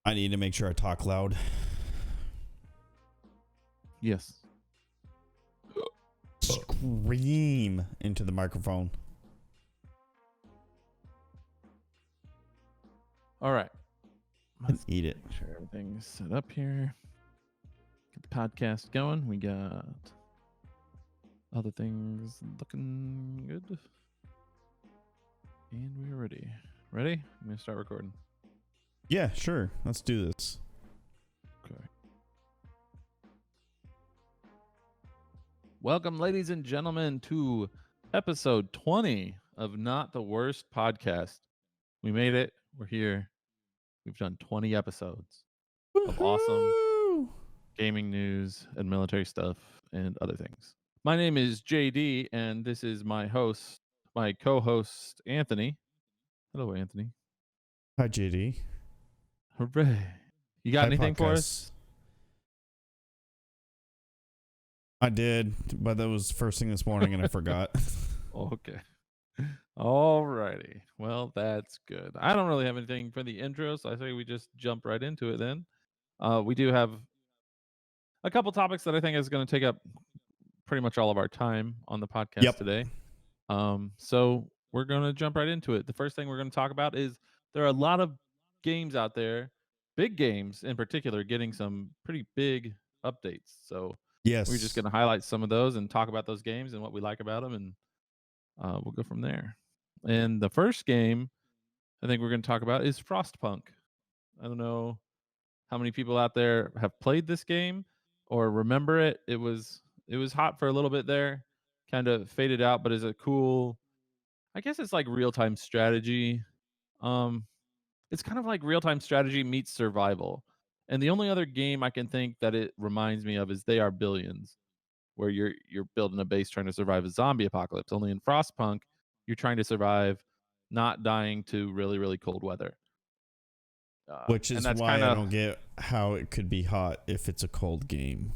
I need to make sure I talk loud. Yes. Scream into the microphone. All right. And eat it. Make sure everything's set up here. Get the podcast going. We got other things looking good. And we're ready. Ready? I'm going to start recording. Yeah, sure. Let's do this. Okay. Welcome, ladies and gentlemen, to episode 20 of Not the Worst Podcast. We made it. We're here. We've done 20 episodes of awesome gaming news and military stuff and other things. My name is JD, and this is my co-host, Anthony. Hello, Anthony. Hi, JD. Hooray. You got Hi, anything for podcast. us? I did, but that was first thing this morning and I forgot. Okay. Alrighty. Well, that's good. I don't really have anything for the intro, so I say we just jump right into it then. We do have a couple topics that I think is going to take up pretty much all of our time on the podcast today. So we're going to jump right into it. The first thing we're going to talk about is there are a lot of games out there, big games in particular, getting some pretty big updates. So Yes. we're just going to highlight some of those and talk about those games and what we like about them, and we'll go from there. And the first game I think we're going to talk about is Frostpunk. I don't know how many people out there have played this game or remember it. It was hot for a little bit there, kind of faded out, but is a cool, I guess it's like real-time strategy. It's kind of like real-time strategy meets survival. And the only other game I can think that it reminds me of is They Are Billions, where you're building a base trying to survive a zombie apocalypse. Only in Frostpunk, you're trying to survive not dying to really, really cold weather. Which is that's why I kinda, don't get how it could be hot if it's a cold game.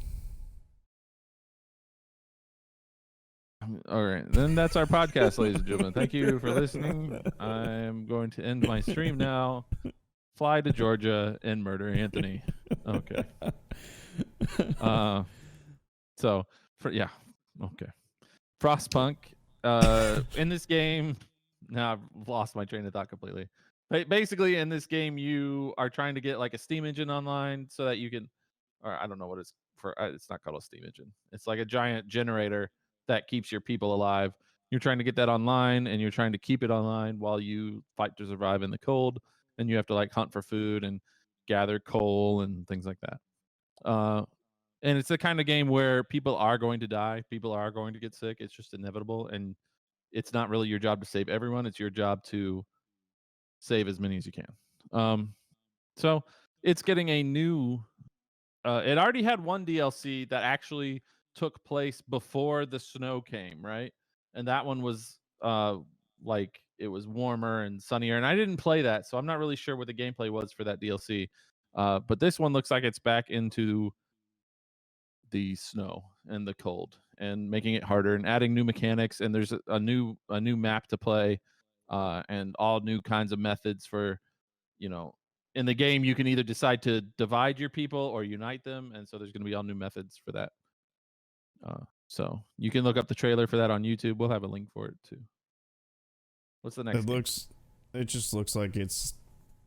all right, then that's our podcast, ladies and gentlemen. Thank you for listening. I'm going to end my stream now. Fly to Georgia and murder Anthony. Okay. Okay. Frostpunk. In this game, now I've lost my train of thought completely. Basically, in this game, you are trying to get like a steam engine online so that you can, or I don't know what it's for. It's not called a steam engine. It's like a giant generator that keeps your people alive. You're trying to get that online, and you're trying to keep it online while you fight to survive in the cold. And you have to like hunt for food and gather coal and things like that. And it's the kind of game where people are going to die, people are going to get sick. It's just inevitable, and it's not really your job to save everyone. It's your job to save as many as you can. So it's getting a new. It already had one DLC that actually took place before the snow came, right? And that one was like it was warmer and sunnier. And I didn't play that, so I'm not really sure what the gameplay was for that DLC. But this one looks like it's back into the snow and the cold and making it harder and adding new mechanics. And there's a new map to play, and all new kinds of methods for, in the game you can either decide to divide your people or unite them, and so there's going to be all new methods for that. So you can look up the trailer for that on YouTube. We'll have a link for it too. What's the next game? It just looks like it's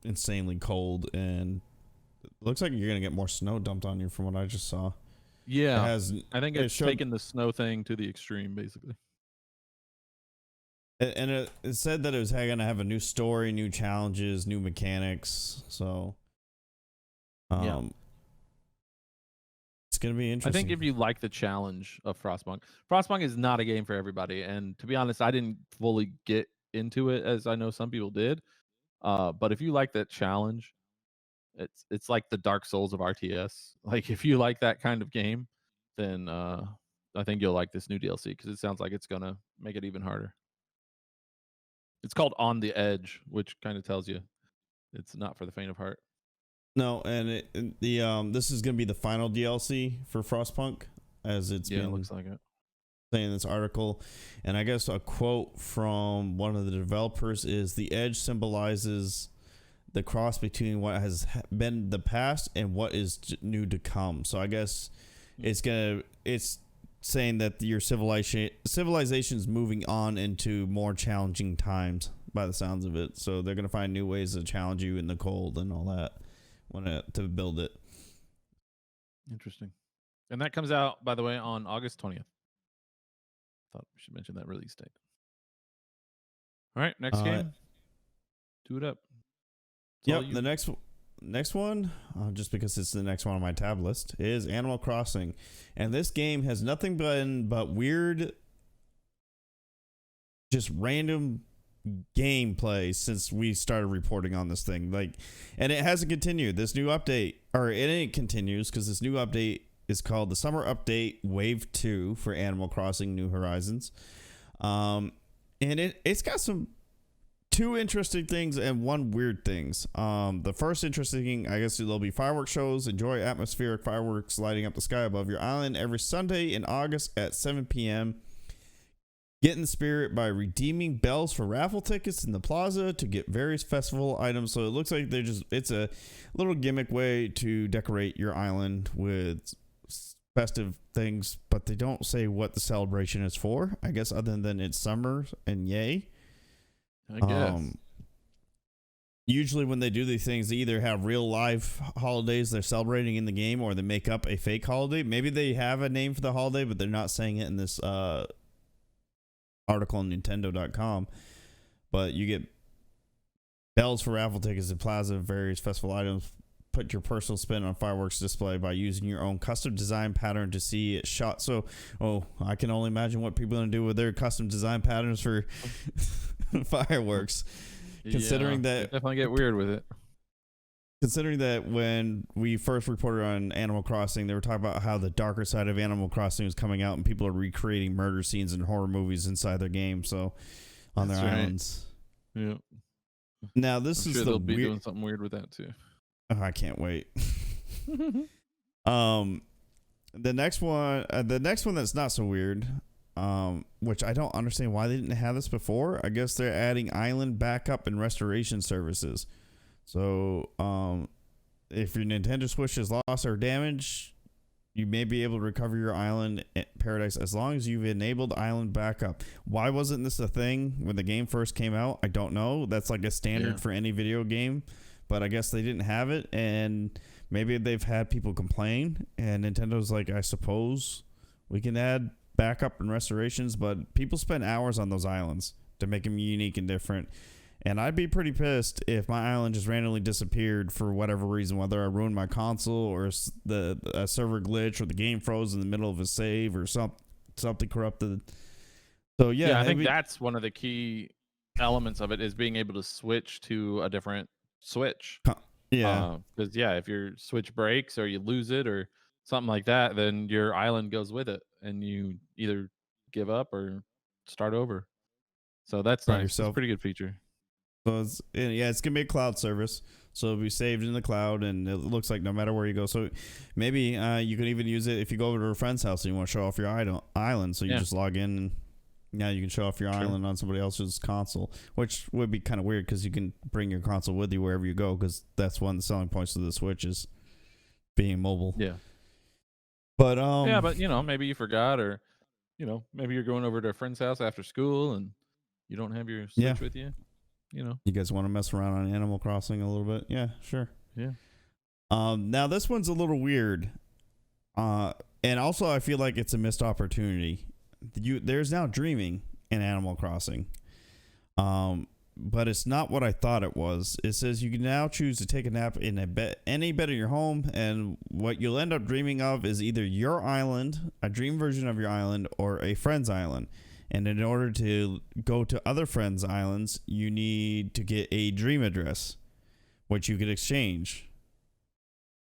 insanely cold, and it looks like you're gonna get more snow dumped on you from what I just saw. Yeah, I think it's taking the snow thing to the extreme, basically. And it said that it was going to have a new story, new challenges, new mechanics. So, it's going to be interesting. I think if you like the challenge of Frostpunk is not a game for everybody. And to be honest, I didn't fully get into it as I know some people did. But if you like that challenge, it's like the Dark Souls of RTS. Like if you like that kind of game, then I think you'll like this new DLC because it sounds like it's gonna make it even harder. It's called On the Edge, which kind of tells you it's not for the faint of heart. No, and this is gonna be the final DLC for Frostpunk, as it looks like it. Saying this article, and I guess a quote from one of the developers is, "The edge symbolizes the cross between what has been the past and what is new to come. So I guess it's saying that your civilization's moving on into more challenging times by the sounds of it. So they're gonna find new ways to challenge you in the cold and all that to build it. Interesting. And that comes out, by the way, on August 20th. Thought we should mention that release date. All right, next game. Do it up. Yep, the next one, just because it's the next one on my tab list, is Animal Crossing. And this game has nothing but weird, just random gameplay since we started reporting on this thing. And it hasn't continued. This new update, or it continues because this new update is called the Summer Update Wave 2 for Animal Crossing New Horizons. And it's got two interesting things and one weird things. The first interesting thing, I guess, there'll be fireworks shows. Enjoy atmospheric fireworks lighting up the sky above your island every Sunday in August at 7 p.m. Get in the spirit by redeeming bells for raffle tickets in the plaza to get various festival items. So it looks like it's a little gimmick way to decorate your island with festive things, but they don't say what the celebration is for, I guess, other than it's summer and yay. I guess. Usually when they do these things, they either have real live holidays they're celebrating in the game, or they make up a fake holiday. Maybe they have a name for the holiday, but they're not saying it in this article on Nintendo.com. But you get bells for raffle tickets at Plaza, various festival items. Put your personal spin on fireworks display by using your own custom design pattern to see it shot. So, I can only imagine what people are going to do with their custom design patterns for fireworks. Considering that, definitely get weird with it. Considering that when we first reported on Animal Crossing, they were talking about how the darker side of Animal Crossing was coming out and people are recreating murder scenes in horror movies inside their game. So, on their islands. Yeah. Now this is they'll be doing something weird with that too. Oh, I can't wait. The next one that's not so weird, which I don't understand why they didn't have this before. I guess they're adding island backup and restoration services. So, if your Nintendo Switch is lost or damaged, you may be able to recover your island at Paradise as long as you've enabled island backup. Why wasn't this a thing when the game first came out? I don't know. That's like a standard for any video game. But I guess they didn't have it, and maybe they've had people complain, and Nintendo's like, I suppose we can add backup and restorations, but people spend hours on those islands to make them unique and different. And I'd be pretty pissed if my island just randomly disappeared for whatever reason, whether I ruined my console or the server glitch or the game froze in the middle of a save or something corrupted. So yeah, I think that's one of the key elements of it is being able to switch to a different Switch. Yeah. Because if your Switch breaks or you lose it or something like that, then your island goes with it, and you either give up or start over. So that's nice. It's a pretty good feature. So it's gonna be a cloud service, so it'll be saved in the cloud, and it looks like no matter where you go. So maybe you can even use it if you go over to a friend's house and you want to show off your island. So you just log in, and now you can show off your island on somebody else's console, which would be kind of weird because you can bring your console with you wherever you go, because that's one of the selling points of the Switch is being mobile. Yeah. But but maybe you forgot, or maybe you're going over to a friend's house after school and you don't have your Switch with you. You guys want to mess around on Animal Crossing a little bit? Yeah, sure. Yeah. Now this one's a little weird. And also I feel like it's a missed opportunity. There's now dreaming in Animal Crossing. But it's not what I thought it was. It says you can now choose to take a nap in any bed in your home, and what you'll end up dreaming of is either your island, a dream version of your island, or a friend's island. And in order to go to other friends' islands, you need to get a dream address, which you could exchange.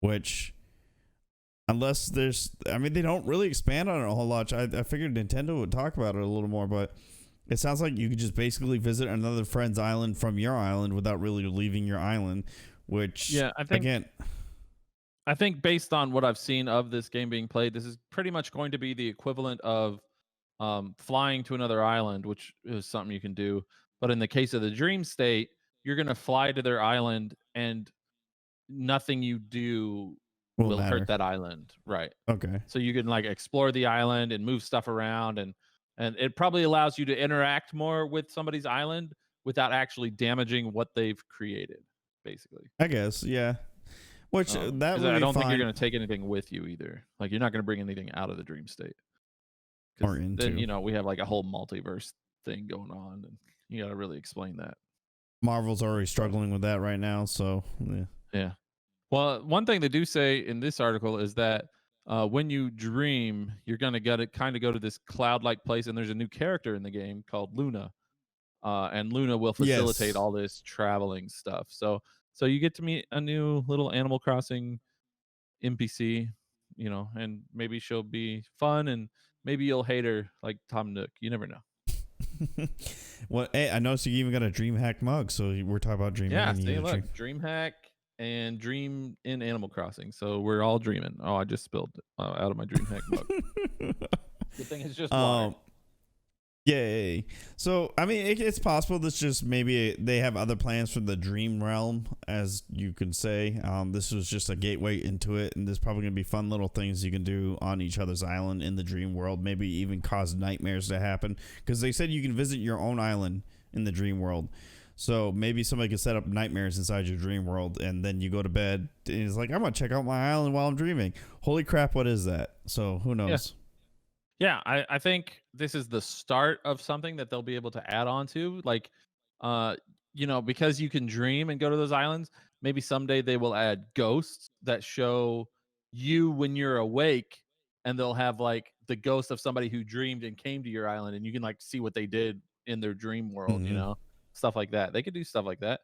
Which, unless they don't really expand on it a whole lot. I figured Nintendo would talk about it a little more, but it sounds like you could just basically visit another friend's island from your island without really leaving your island, which, I think based on what I've seen of this game being played, this is pretty much going to be the equivalent of flying to another island, which is something you can do. But in the case of the dream state, you're gonna fly to their island, and nothing you do Will will hurt matter. that island, right? Okay. So you can like explore the island and move stuff around, and it probably allows you to interact more with somebody's island without actually damaging what they've created, basically. I guess, yeah. Which that Because would I be don't think you're fine going to take anything with you either. Like you're not going to bring anything out of the dream state. or Because then into. we have like a whole multiverse thing going on, and you got to really explain that. Marvel's already So, struggling with that right now, so yeah. yeah. Well, one thing they do say in this article is that when you dream, you're going to get it kind of go to this cloud-like place, and there's a new character in the game called Luna, and Luna will facilitate Yes. all this traveling stuff. So you get to meet a new little Animal Crossing NPC, and maybe she'll be fun, and maybe you'll hate her like Tom Nook. You never know. Well, hey, I noticed you even got a DreamHack mug, so we're talking about dreaming Yeah, and you see, get a look, dream. DreamHack and Dream in Animal Crossing. So we're all dreaming. Oh, I just spilled out of my DreamHack mug. Good thing it's just water. um Yay. So, I mean, it's possible this just maybe they have other plans for the dream realm, as you can say. This was just a gateway into it, and there's probably going to be fun little things you can do on each other's island in the dream world, maybe even cause nightmares to happen. Because they said you can visit your own island in the dream world. So maybe somebody can set up nightmares inside your dream world, and then you go to bed, and it's like, I'm going to check out my island while I'm dreaming. Holy crap, what is that? So, who Yeah. knows? Yeah, I think this is the start of something that they'll be able to add on to. Like, uh, because you can dream and go to those islands, maybe someday they will add ghosts that show you when you're awake, and they'll have like the ghost of somebody who dreamed and came to your island, and you can like see what they did in their dream world, Mm-hmm. stuff like that. They could do stuff like that.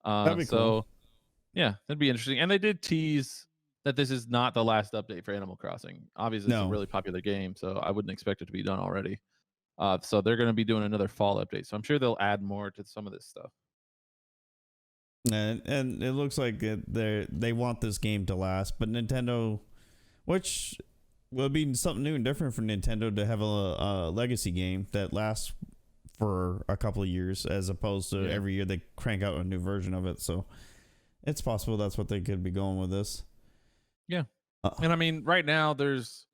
That'd be cool. So yeah, that'd be interesting. And they did tease that this is not the last update for Animal Crossing. Obviously, it's a No. really popular game, so I wouldn't expect it to be done already. So they're going to be doing another fall update. So I'm sure they'll add more to some of this stuff. And it looks like they want this game to last, but Nintendo, which will be something new and different for Nintendo to have a legacy game that lasts for a couple of years, as opposed to every year they crank out a new version of it. So it's possible that's what they could be going with this. Yeah, and I mean, right now there's,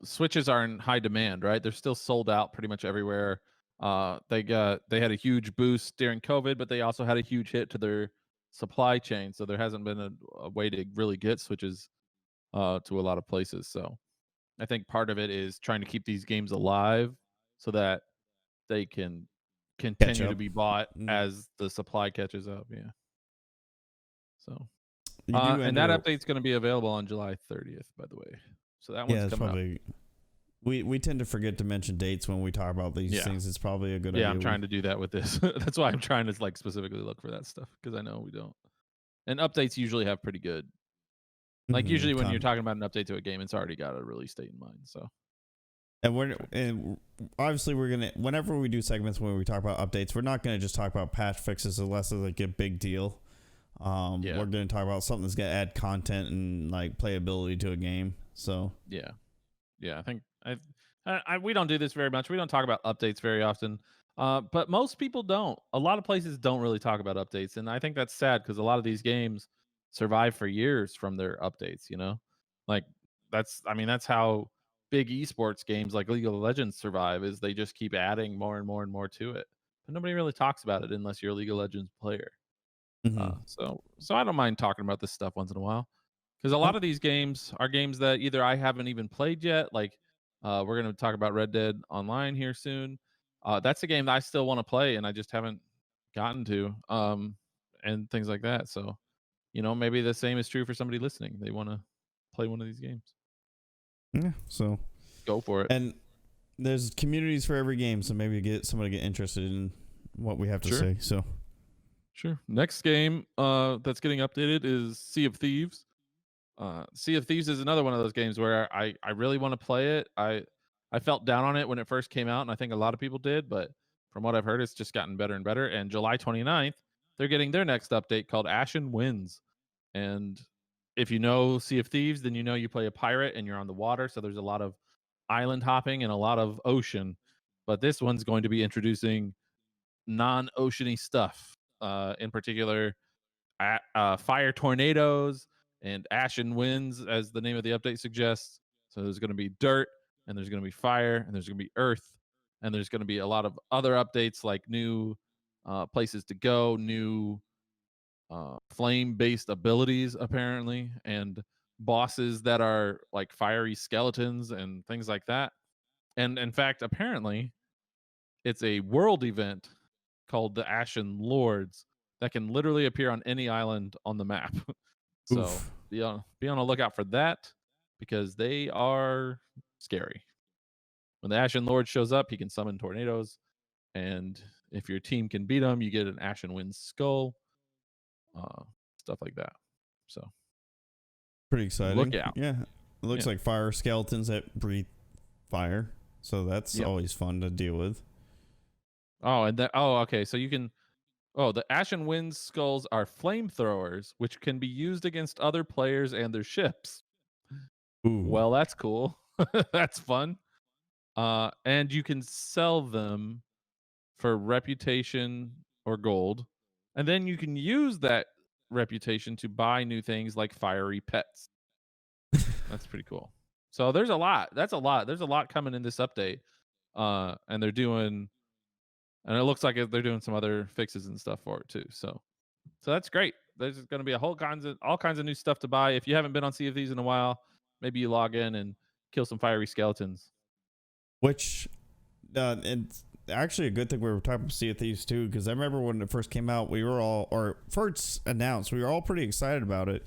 Switches are in high demand, right? They're still sold out pretty much everywhere. They had a huge boost during COVID, but they also had a huge hit to their supply chain. So there hasn't been a way to really get Switches to a lot of places. So I think part of it is trying to keep these games alive so that they can Catch continue to up. be bought as the supply catches up. Yeah. So, You do and that enter. update's going to be available on July 30th, by the way. So that one's Yeah, it's coming up. probably. We tend to forget to mention dates when we talk about these things. It's probably a good idea. Yeah, I'm trying to do that with this. That's why I'm trying to like specifically look for that stuff, because I know we don't. And updates usually have pretty good. Like usually when you're talking about an update to a game, it's already got a release date in mind. So. And obviously we're gonna, whenever we do segments when we talk about updates, we're not gonna just talk about patch fixes unless it's like a big deal. We're gonna talk about something that's gonna add content and like playability to a game. So yeah, I think we don't do this very much. We don't talk about updates very often, but most people don't. A lot of places don't really talk about updates, and I think that's sad because a lot of these games survive for years from their updates. Like that's how big esports games like League of Legends survive, is they just keep adding more and more and more to it. But nobody really talks about it unless you're a League of Legends player. So I don't mind talking about this stuff once in a while, because a lot of these games are games that either I haven't even played yet. Like we're going to talk about Red Dead Online here soon. That's a game that I still want to play, and I just haven't gotten to, and things like that. So maybe the same is true for somebody listening. They want to play one of these games. yeah, so Go for it. And there's communities for every game, so maybe get somebody get interested in what we have to say. So sure. Next game that's getting updated is Sea of Thieves. Sea of Thieves is another one of those games where I really want to play it. I felt down on it when it first came out, and I think a lot of people did, but from what I've heard, it's just gotten better and better. And July 29th, they're getting their next update called Ashen Winds. And if you know Sea of Thieves, then you play a pirate and you're on the water, so there's a lot of island hopping and a lot of ocean. But this one's going to be introducing non-oceany stuff. In particular, fire tornadoes and ashen winds, as the name of the update suggests. So there's going to be dirt, and there's going to be fire, and there's going to be earth, and there's going to be a lot of other updates like new places to go, new flame-based abilities apparently, and bosses that are like fiery skeletons and things like that. And in fact, apparently, it's a world event called the Ashen Lords that can literally appear on any island on the map. So Oof. be on the lookout for that because they are scary. When the Ashen Lord shows up, he can summon tornadoes, and if your team can beat him, you get an Ashen Wind skull, uh, stuff like that. So Pretty look exciting. out. Yeah. It looks Yeah. like fire skeletons that breathe fire. So that's Yep. always fun to deal with. Oh, and that. Oh, okay. So you can. Oh, the Ashen Wind skulls are flamethrowers, which can be used against other players and their ships. Ooh. Well, that's cool. That's fun. And you can sell them for reputation or gold, and then you can use that reputation to buy new things like fiery pets. That's pretty cool. So there's a lot. That's a lot. There's a lot coming in this update. And they're doing, and it looks like they're doing some other fixes and stuff for it too. So that's great. There's going to be all kinds of new stuff to buy. If you haven't been on Sea of Thieves in a while, maybe you log in and kill some fiery skeletons. Which, it's actually a good thing we were talking about Sea of Thieves too, because I remember when it first came out, we were all, or first announced, we were all pretty excited about it.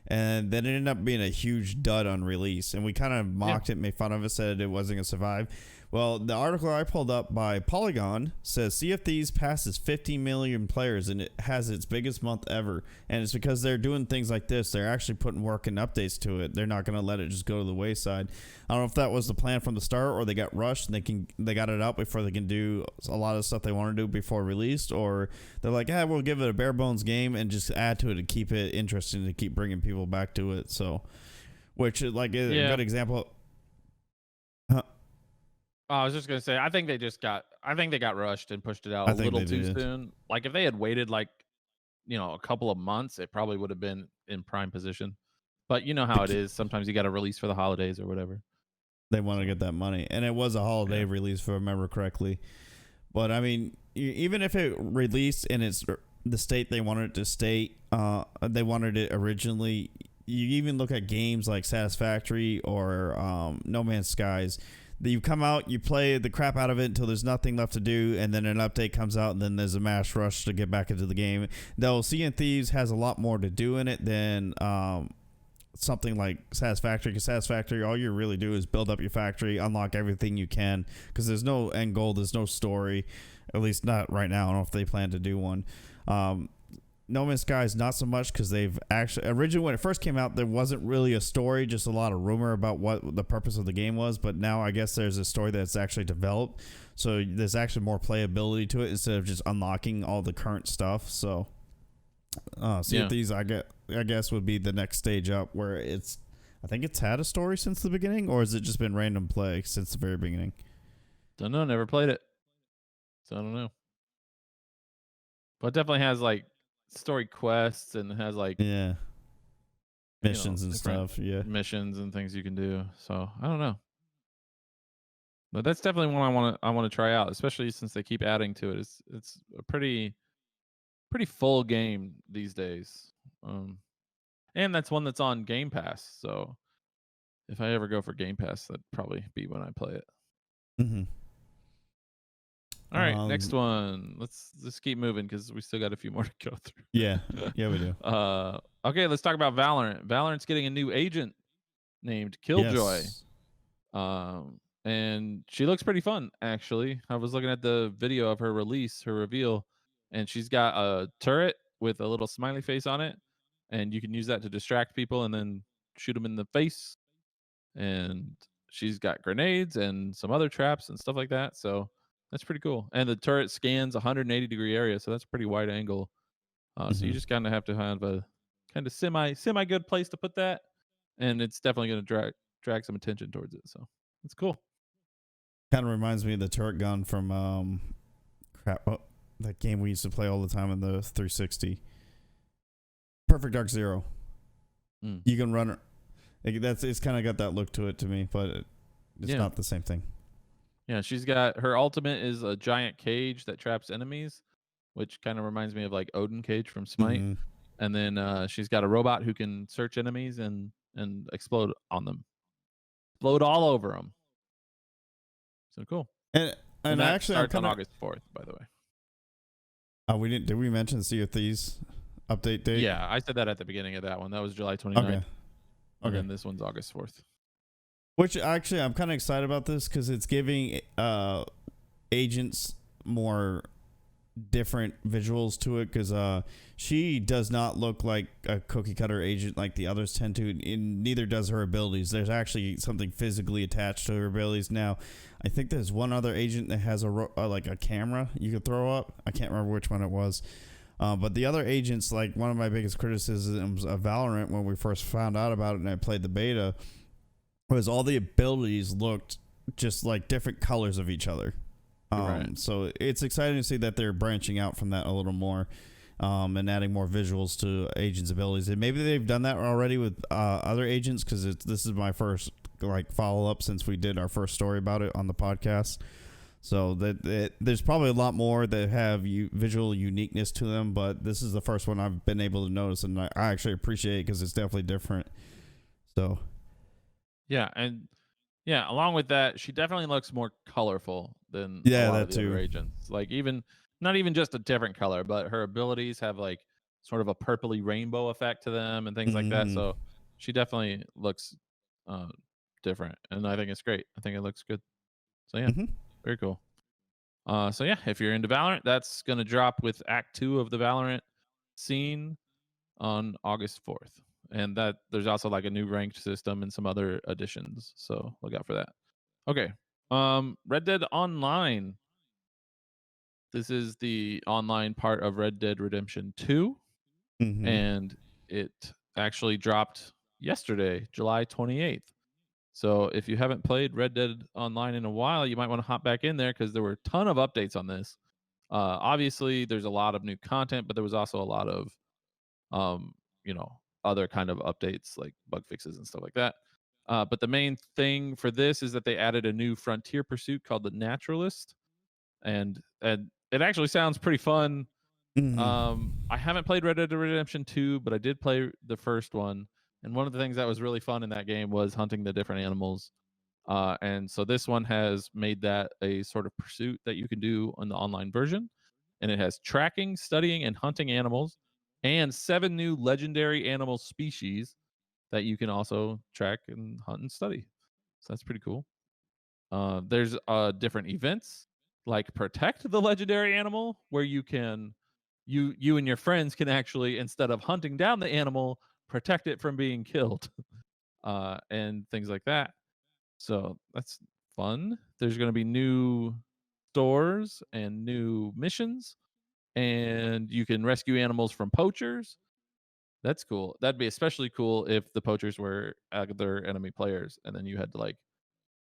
And then it ended up being a huge dud on release. And we kind of mocked it, made fun of it, said it wasn't going to survive. Well, the article I pulled up by Polygon says Sea of Thieves passes 50 million players and it has its biggest month ever. And it's because they're doing things like this. They're actually putting work and updates to it. They're not going to let it just go to the wayside. I don't know if that was the plan from the start, or they got rushed and they got it out before they can do a lot of stuff they want to do before released, or they're like, yeah, we'll give it a bare bones game and just add to it to keep it interesting, to keep bringing people back to it. So, which is like a good example. I was just gonna say, I think they got rushed and pushed it out a little too soon. Like if they had waited like, a couple of months, it probably would have been in prime position. But you know how it is. Sometimes you got to release for the holidays or whatever. They want to get that money, and it was a holiday release, if I remember correctly. But I mean, even if it released in its the state they wanted it to state, they wanted it originally. You even look at games like Satisfactory or No Man's Skies. You come out, you play the crap out of it until there's nothing left to do, and then an update comes out, and then there's a mass rush to get back into the game. Though Sea of Thieves has a lot more to do in it than something like Satisfactory, because Satisfactory, all you really do is build up your factory, unlock everything you can, because there's no end goal, there's no story, at least not right now. I don't know if they plan to do one. No Man's Sky is not so much, because they've actually, originally when it first came out, there wasn't really a story, just a lot of rumor about what the purpose of the game was. But now I guess there's a story that's actually developed, so there's actually more playability to it instead of just unlocking all the current stuff. So Sea of Thieves, I guess would be the next stage up, where I think it's had a story since the beginning, or has it just been random play since the very beginning? Don't know, never played it, so I don't know. But it definitely has like story quests, and it has like missions and stuff, missions and things you can do. So I don't know, but that's definitely one I want to try out, especially since they keep adding to it. It's a pretty full game these days, and that's one that's on Game Pass. So if I ever go for Game Pass, that'd probably be when I play it. Mm-hmm. All right, next one. Let's just keep moving because we still got a few more to go through. Yeah, we do. Okay, let's talk about Valorant. Valorant's getting a new agent named Killjoy. Yes. And she looks pretty fun, actually. I was looking at the video of her reveal, and she's got a turret with a little smiley face on it, and you can use that to distract people and then shoot them in the face. And she's got grenades and some other traps and stuff like that. So that's pretty cool. And the turret scans 180-degree area, so that's a pretty wide angle. So you just kind of have to have a kind of semi good place to put that, and it's definitely going to drag some attention towards it. So it's cool. Kind of reminds me of the turret gun from crap. that game we used to play all the time on the 360. Perfect Dark Zero. You can run. It's kind of got that look to it to me, but it's not the same thing. Yeah, she's got her ultimate is a giant cage that traps enemies, which kind of reminds me of like Odin Cage from Smite. Mm-hmm. And then she's got a robot who can search enemies and explode on them, explode all over them. So cool. And that actually, starts on August 4th, by the way. We didn't. Did we mention Sea of Thieves update date? Yeah, I said that at the beginning of that one. That was July 29th. Okay. And then this one's August 4th. Which actually, I'm kind of excited about this because it's giving agents more different visuals to it. Because she does not look like a cookie cutter agent like the others tend to, and neither does her abilities. There's actually something physically attached to her abilities. Now, I think there's one other agent that has like a camera you could throw up. I can't remember which one it was. But the other agents, like one of my biggest criticisms of Valorant when we first found out about it and I played the beta, was all the abilities looked just like different colors of each other. Right. So it's exciting to see that they're branching out from that a little more and adding more visuals to agents' abilities. And maybe they've done that already with other agents because this is my first like follow-up since we did our first story about it on the podcast. So there's probably a lot more that have visual uniqueness to them, but this is the first one I've been able to notice, and I actually appreciate it because it's definitely different. So, yeah, and along with that, she definitely looks more colorful than a lot of the other agents. Like not even just a different color, but her abilities have like sort of a purpley rainbow effect to them and things like that. So she definitely looks different, and I think it's great. I think it looks good. So yeah. Very cool. So yeah, if you're into Valorant, that's gonna drop with Act 2 of the Valorant scene on August 4th. And that there's also like a new ranked system and some other additions. So look out for that. Okay. Red Dead Online. This is the online part of Red Dead Redemption 2. And it actually dropped yesterday, July 28th. So if you haven't played Red Dead Online in a while, you might want to hop back in there because there were a ton of updates on this. Obviously, there's a lot of new content, but there was also a lot of, other kind of updates like bug fixes and stuff like that. But the main thing for this is that they added a new frontier pursuit called the Naturalist, and it actually sounds pretty fun. I haven't played Red Dead Redemption 2, but I did play the first one. And one of the things that was really fun in that game was hunting the different animals. And so this one has made that a sort of pursuit that you can do on the online version. And it has tracking, studying, and hunting animals, and 7 new legendary animal species that you can also track and hunt and study. So that's pretty cool. There's different events like protect the legendary animal, where you can you and your friends can actually, instead of hunting down the animal, protect it from being killed, and things like that. So that's fun. There's going to be new stores and new missions, and you can rescue animals from poachers. That's cool. That'd be especially cool if the poachers were other enemy players, and then you had to like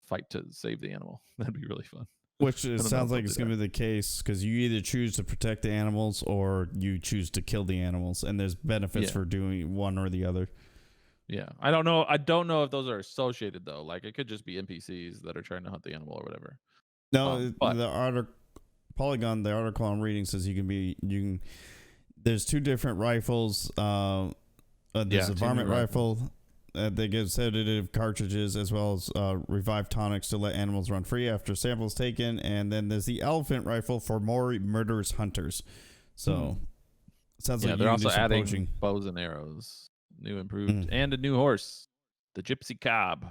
fight to save the animal. That'd be really fun. Which it sounds like it's going to be the case because you either choose to protect the animals or you choose to kill the animals, and there's benefits for doing one or the other. Yeah, I don't know. I don't know if those are associated though. Like it could just be NPCs that are trying to hunt the animal or whatever. No, the article I'm reading says you can. There's 2 different rifles. There's a varmint rifle. They give sedative cartridges as well as revived tonics to let animals run free after samples taken. And then there's the elephant rifle for more murderous hunters. So it sounds like they're also adding bows and arrows, new improved, and a new horse, the Gypsy Cob.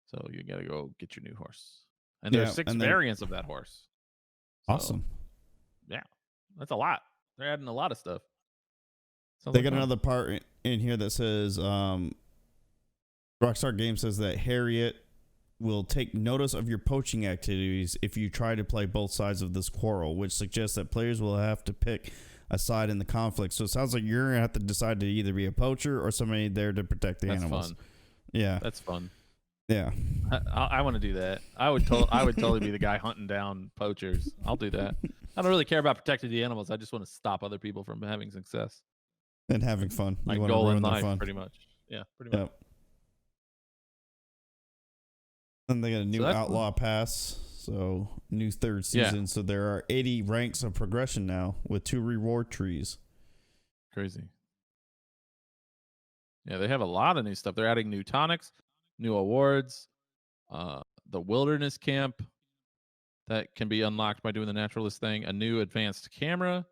So you got to go get your new horse. And there's 6 variants of that horse. So, awesome. Yeah, that's a lot. They're adding a lot of stuff. They got another part in here that says Rockstar Games says that Harriet will take notice of your poaching activities if you try to play both sides of this quarrel, which suggests that players will have to pick a side in the conflict. So it sounds like you're going to have to decide to either be a poacher or somebody there to protect the animals. Fun. Yeah. That's fun. Yeah. I want to do that. I would totally be the guy hunting down poachers. I'll do that. I don't really care about protecting the animals. I just want to stop other people from having success. And having fun. My You want to goal in ruin their life, fun. pretty much. Yeah, pretty much. Yep. And they got a So new that's outlaw pass. So new third season. Yeah. So there are 80 ranks of progression now with 2 reward trees. Crazy. Yeah, they have a lot of new stuff. They're adding new tonics, new awards, the wilderness camp that can be unlocked by doing the naturalist thing, a new advanced camera.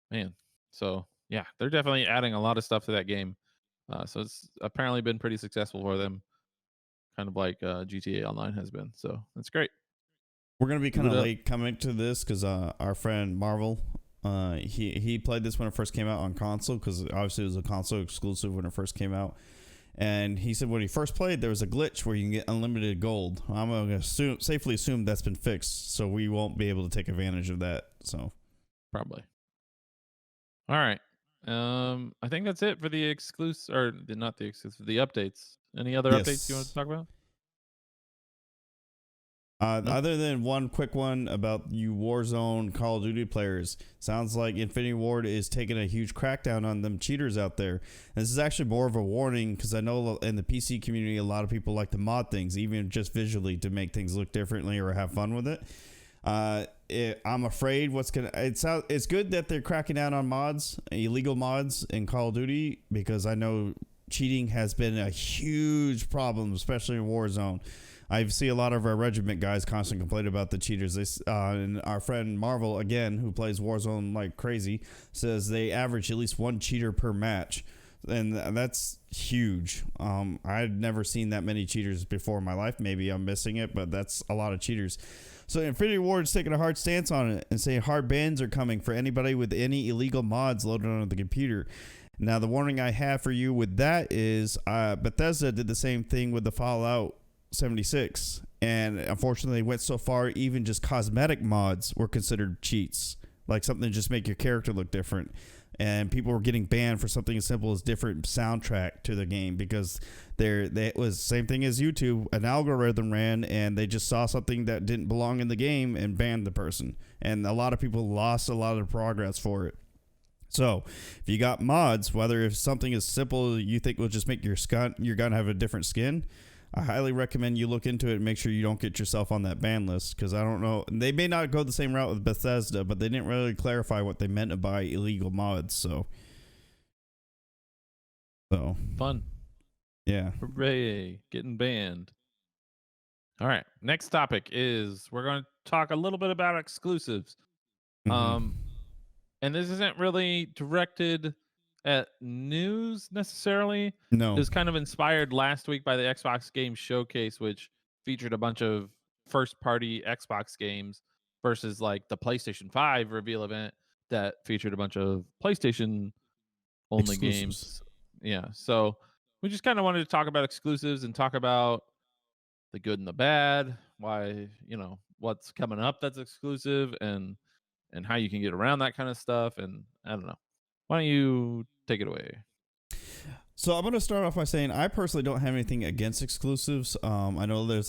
Man. So yeah, they're definitely adding a lot of stuff to that game. So it's apparently been pretty successful for them, kind of like GTA Online has been. So that's great. We're gonna be Keep kind it of up. late coming to this because our friend Marvel, he played this when it first came out on console because obviously it was a console exclusive when it first came out, and he said when he first played there was a glitch where you can get unlimited gold. I'm gonna safely assume that's been fixed, so we won't be able to take advantage of that. So Probably. All right. I think that's it for the exclusive, or not the exclusive, the updates. Any other updates you want to yes. talk about? No. Other than one quick one about you Warzone Call of Duty players, sounds like Infinity Ward is taking a huge crackdown on them cheaters out there. And this is actually more of a warning because I know in the PC community, a lot of people like to mod things, even just visually to make things look differently or have fun with it. I'm afraid it's good that they're cracking down on mods, illegal mods in Call of Duty, because I know cheating has been a huge problem, especially in Warzone. I see a lot of our regiment guys constantly complain about the cheaters. And our friend Marvel, again, who plays Warzone like crazy, says they average at least 1 cheater per match. And that's huge. I'd never seen that many cheaters before in my life. Maybe I'm missing it, but that's a lot of cheaters. So Infinity Ward's taking a hard stance on it and saying hard bans are coming for anybody with any illegal mods loaded onto the computer. Now, the warning I have for you with that is Bethesda did the same thing with the Fallout 76, and unfortunately went so far even just cosmetic mods were considered cheats, like something to just make your character look different, and people were getting banned for something as simple as different soundtrack to the game because they was same thing as YouTube, an algorithm ran and they just saw something that didn't belong in the game and banned the person, and a lot of people lost a lot of progress for it. So if you got mods, whether if something as simple you think will just make your gun have a different skin, I highly recommend you look into it and make sure you don't get yourself on that ban list, because I don't know. They may not go the same route with Bethesda, but they didn't really clarify what they meant by illegal mods. So Fun. Yeah. Hooray. Getting banned. All right. Next topic is we're going to talk a little bit about exclusives. Mm-hmm. And this isn't really directed at news necessarily. No. It was kind of inspired last week by the Xbox Game Showcase, which featured a bunch of first party Xbox games versus like the PlayStation 5 reveal event that featured a bunch of PlayStation only Exclusives. games. Yeah. So we just kind of wanted to talk about exclusives and talk about the good and the bad, why, what's coming up that's exclusive, and how you can get around that kind of stuff. And I don't know. Why don't you take it away? So I'm going to start off by saying I personally don't have anything against exclusives. I know it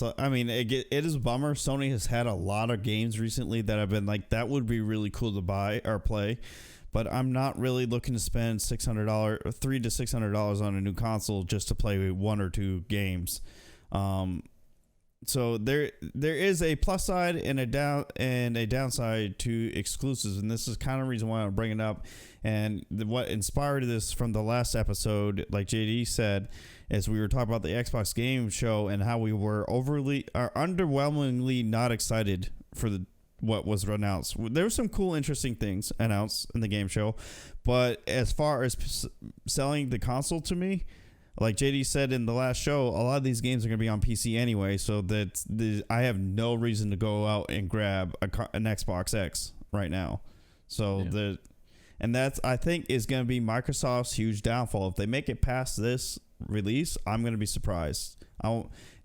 is a bummer. Sony has had a lot of games recently that I've been like, that would be really cool to buy or play, but I'm not really looking to spend $600, $300 to $600 on a new console just to play 1 or 2 games. So there is a plus side and a downside to exclusives, and this is kind of the reason why I'm bringing it up. And what inspired this from the last episode, like JD said, is we were talking about the Xbox Game Show and how we were underwhelmingly not excited for what was announced. There were some cool, interesting things announced in the game show, but as far as selling the console to me, like JD said in the last show, a lot of these games are going to be on PC anyway, so that I have no reason to go out and grab an Xbox X right now. So Yeah. that's, I think, is going to be Microsoft's huge downfall. If they make it past this release, I'm going to be surprised.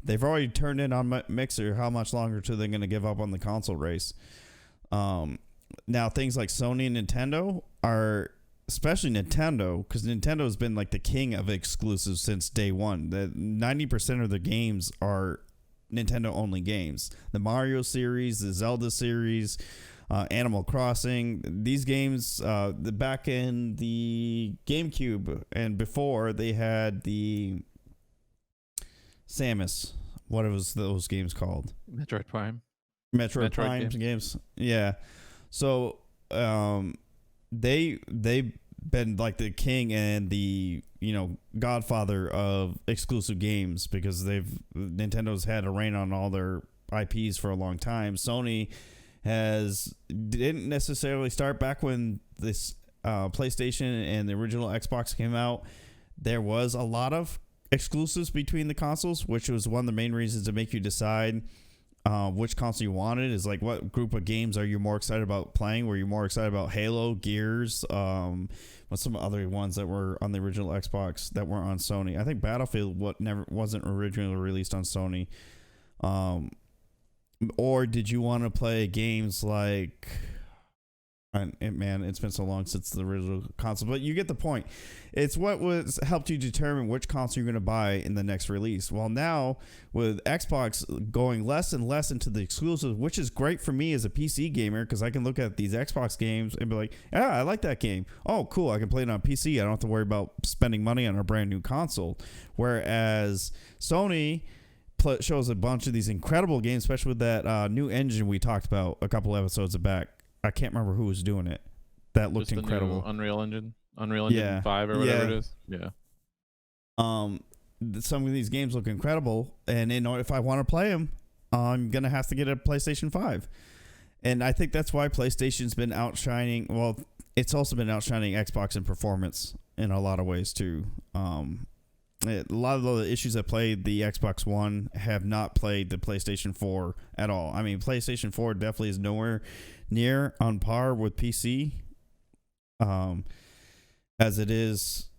They've already turned in on Mixer. How much longer till they're going to give up on the console race? Now, things like Sony and Nintendo are especially Nintendo, because Nintendo's been like the king of exclusives since day one. The 90% of their games are Nintendo only games. The Mario series, the Zelda series, Animal Crossing. These games, back in the GameCube and before, they had the Samus. What was those games called? Metroid Prime. Metroid Metroid Prime games. Yeah. So they've been like the king and the godfather of exclusive games because Nintendo's had a reign on all their IPs for a long time. Sony didn't necessarily start back when this PlayStation and the original Xbox came out. There was a lot of exclusives between the consoles, which was one of the main reasons to make you decide which console you wanted. Is like, what group of games are you more excited about playing? Were you more excited about Halo, Gears, what's some other ones that were on the original Xbox that weren't on Sony? I think Battlefield wasn't originally released on Sony. Or did you want to play games like, man, it's been so long since the original console, but you get the point. It's what helped you determine which console you're going to buy in the next release. Well, now with Xbox going less and less into the exclusives, which is great for me as a PC gamer, because I can look at these Xbox games and be like, yeah, I like that game. Oh, cool, I can play it on PC. I don't have to worry about spending money on a brand new console. Whereas Sony shows a bunch of these incredible games, especially with that new engine we talked about a couple episodes back. I can't remember who was doing it. That looked Just the incredible. New Unreal Engine 5 or whatever it is. Yeah. Some of these games look incredible, and if I want to play them, I'm gonna have to get a PlayStation 5. And I think that's why PlayStation's been outshining. Well, it's also been outshining Xbox in performance in a lot of ways too. A lot of the issues that played the Xbox One have not played the PlayStation 4 at all. I mean, PlayStation 4 definitely is nowhere near on par with PC as it is,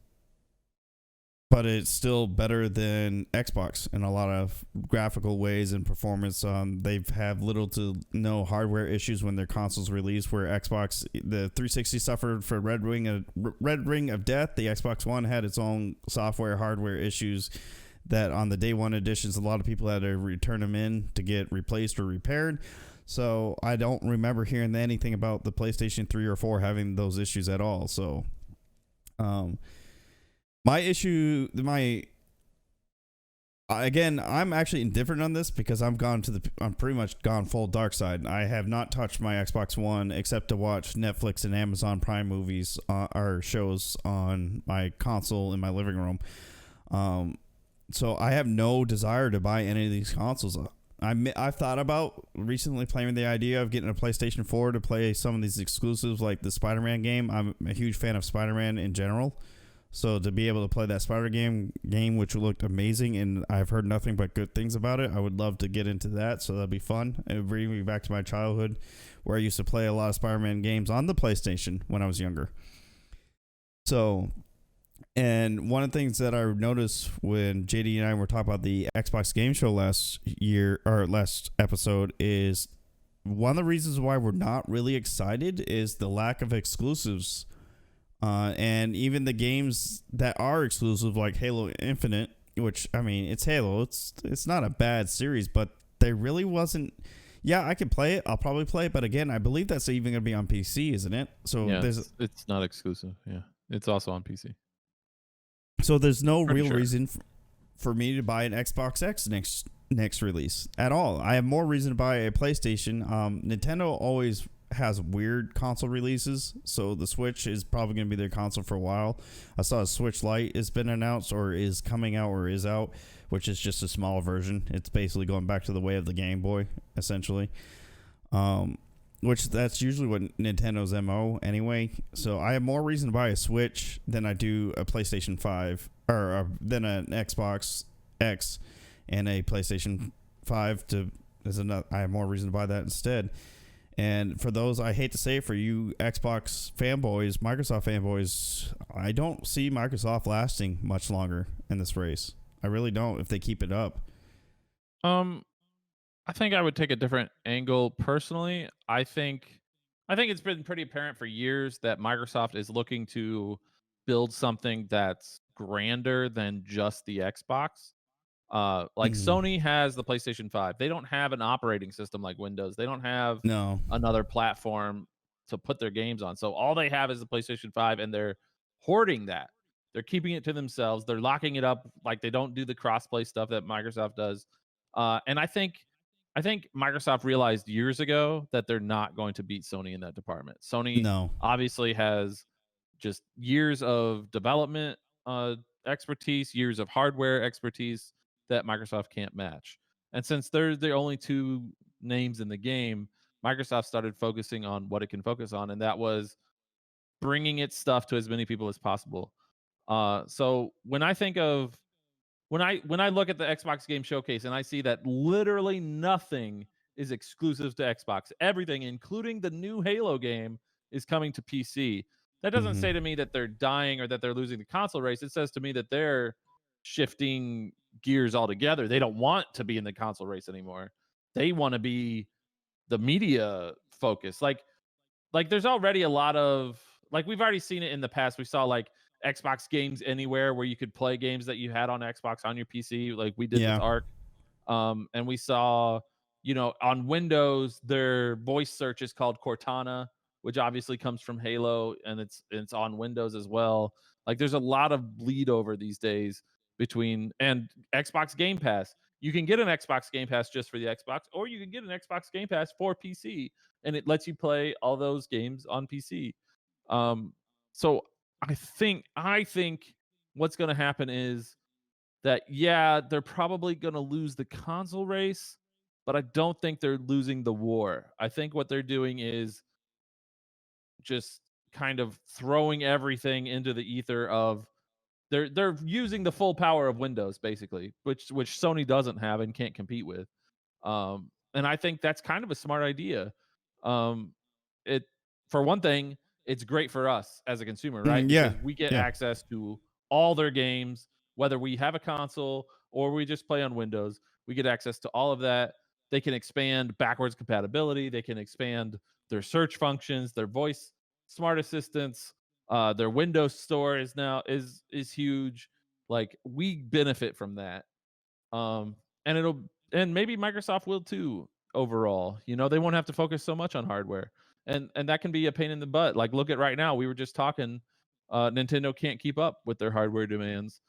but it's still better than Xbox in a lot of graphical ways and performance. They've have little to no hardware issues when their consoles released, where Xbox, the 360 suffered for Red Ring of Death. The Xbox One had its own software hardware issues that on the day one editions, a lot of people had to return them in to get replaced or repaired. So I don't remember hearing anything about the PlayStation 3 or 4 having those issues at all. So again, I'm actually indifferent on this because I'm pretty much gone full dark side. I have not touched my Xbox One except to watch Netflix and Amazon Prime movies or shows on my console in my living room. So I have no desire to buy any of these consoles. I've thought about recently playing the idea of getting a PlayStation 4 to play some of these exclusives like the Spider-Man game. I'm a huge fan of Spider-Man in general. So to be able to play that Spider-Man game, which looked amazing, and I've heard nothing but good things about it, I would love to get into that. So that'd be fun. It would bring me back to my childhood where I used to play a lot of Spider-Man games on the PlayStation when I was younger. So, and one of the things that I noticed when JD and I were talking about the Xbox Game Show last episode is one of the reasons why we're not really excited is the lack of exclusives. And even the games that are exclusive, like Halo Infinite, which, I mean, it's Halo. It's not a bad series, but there really wasn't. Yeah, I can play it. I'll probably play it. But again, I believe that's even going to be on PC, isn't it? So yeah, it's not exclusive. Yeah, it's also on PC. So there's no Pretty real sure. reason for me to buy an Xbox X next release at all. I have more reason to buy a PlayStation. Nintendo always has weird console releases, so the Switch is probably going to be their console for a while. I saw a Switch Lite has been announced or is coming out or is out, which is just a small version. It's basically going back to the way of the Game Boy, essentially. Which that's usually what Nintendo's MO anyway. So I have more reason to buy a Switch than I do a PlayStation 5 or than an Xbox X and a PlayStation 5 I have more reason to buy that instead. And for those, I hate to say it, for you Xbox fanboys, Microsoft fanboys, I don't see Microsoft lasting much longer in this race. I really don't if they keep it up. I think I would take a different angle personally. I think I think it's been pretty apparent for years that Microsoft is looking to build something that's grander than just the Xbox. Like Mm, Sony has the PlayStation 5. They don't have an operating system like Windows. They don't have no, another platform to put their games on. So all they have is the PlayStation 5 and they're hoarding that. They're keeping it to themselves. They're locking it up like they don't do the crossplay stuff that Microsoft does. And I think Microsoft realized years ago that they're not going to beat Sony in that department. Sony no. obviously has just years of development expertise, years of hardware expertise that Microsoft can't match. And since they're the only two names in the game, Microsoft started focusing on what it can focus on, and that was bringing its stuff to as many people as possible. So when I think of when I look at the Xbox Game Showcase and I see that literally nothing is exclusive to Xbox, everything, including the new Halo game, is coming to PC. That doesn't Hmm. say to me that they're dying or that they're losing the console race. It says to me that they're shifting gears altogether. They don't want to be in the console race anymore. They want to be the media focus. Like there's already a lot of like we've already seen it in the past. We saw like Xbox Games Anywhere where you could play games that you had on Xbox on your PC, like we did with Yeah. Arc. And we saw, on Windows, their voice search is called Cortana, which obviously comes from Halo, and it's on Windows as well. Like there's a lot of bleed over these days between and Xbox Game Pass. You can get an Xbox Game Pass just for the Xbox, or you can get an Xbox Game Pass for PC, and it lets you play all those games on PC. Um, so I think what's going to happen is that yeah, they're probably going to lose the console race, but I don't think they're losing the war. I think what they're doing is just kind of throwing everything into the ether of they're using the full power of Windows basically, which Sony doesn't have and can't compete with. And I think that's kind of a smart idea. Um, it for one thing, it's great for us as a consumer, right? Mm, yeah. Because we get Yeah. access to all their games, whether we have a console or we just play on Windows. We get access to all of that. They can expand backwards compatibility. They can expand their search functions, their voice smart assistants. Their Windows store is huge. Like we benefit from that. Um, and maybe Microsoft will too overall. They won't have to focus so much on hardware. And that can be a pain in the butt. Like look at right now, we were just talking Nintendo can't keep up with their hardware demands.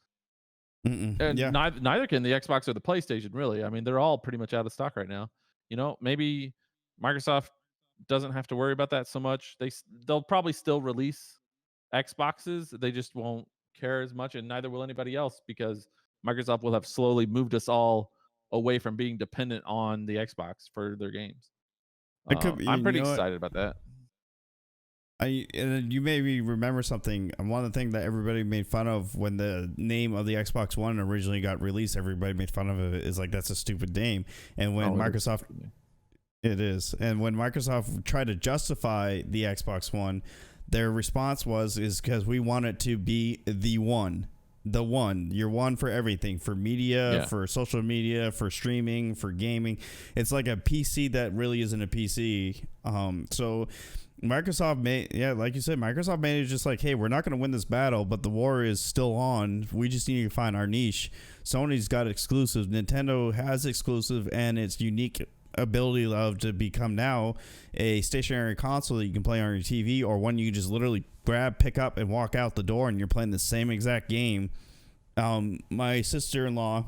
Mm-mm. And Yeah. neither can the Xbox or the PlayStation really. I mean, they're all pretty much out of stock right now. Maybe Microsoft doesn't have to worry about that so much. They'll probably still release Xboxes. They just won't care as much, and neither will anybody else because Microsoft will have slowly moved us all away from being dependent on the Xbox for their games. It could. I'm You pretty know what? excited about that. And you maybe remember something. One of the things that everybody made fun of when the name of the Xbox One originally got released, everybody made fun of it. Is like that's a stupid name. And when Oh, it is Microsoft, stupid. it is. And when Microsoft tried to justify the Xbox One, their response is because we want it to be the one. The one. You're one for everything. For media, Yeah. for social media, for streaming, for gaming. It's like a PC that really isn't a PC. So Microsoft made, yeah, like you said, Microsoft made it just like, hey, we're not going to win this battle, but the war is still on. We just need to find our niche. Sony's got exclusive. Nintendo has exclusive, and its unique ability to become now a stationary console that you can play on your TV, or one you just literally grab, pick up, and walk out the door, and you're playing the same exact game. My sister-in-law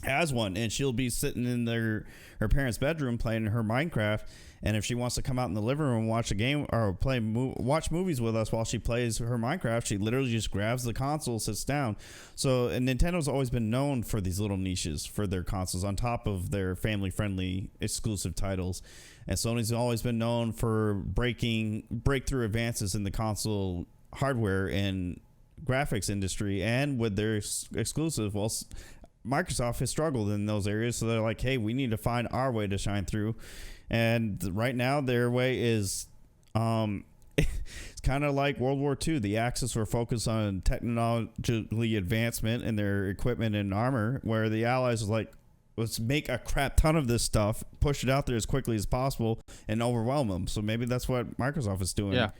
has one, and she'll be sitting in her parents' bedroom playing her Minecraft. And if she wants to come out in the living room and watch a game or watch movies with us while she plays her Minecraft, she literally just grabs the console, sits down. So, and Nintendo's always been known for these little niches for their consoles on top of their family-friendly exclusive titles. And Sony's always been known for breakthrough advances in the console hardware and graphics industry, and with their exclusive. Well, Microsoft has struggled in those areas, so they're like, hey, we need to find our way to shine through. And right now their way is it's kind of like World War II. The Axis were focused on technologically advancement in their equipment and armor, where the Allies was like, let's make a crap ton of this stuff, push it out there as quickly as possible, and overwhelm them. So maybe that's what Microsoft is doing. Yeah,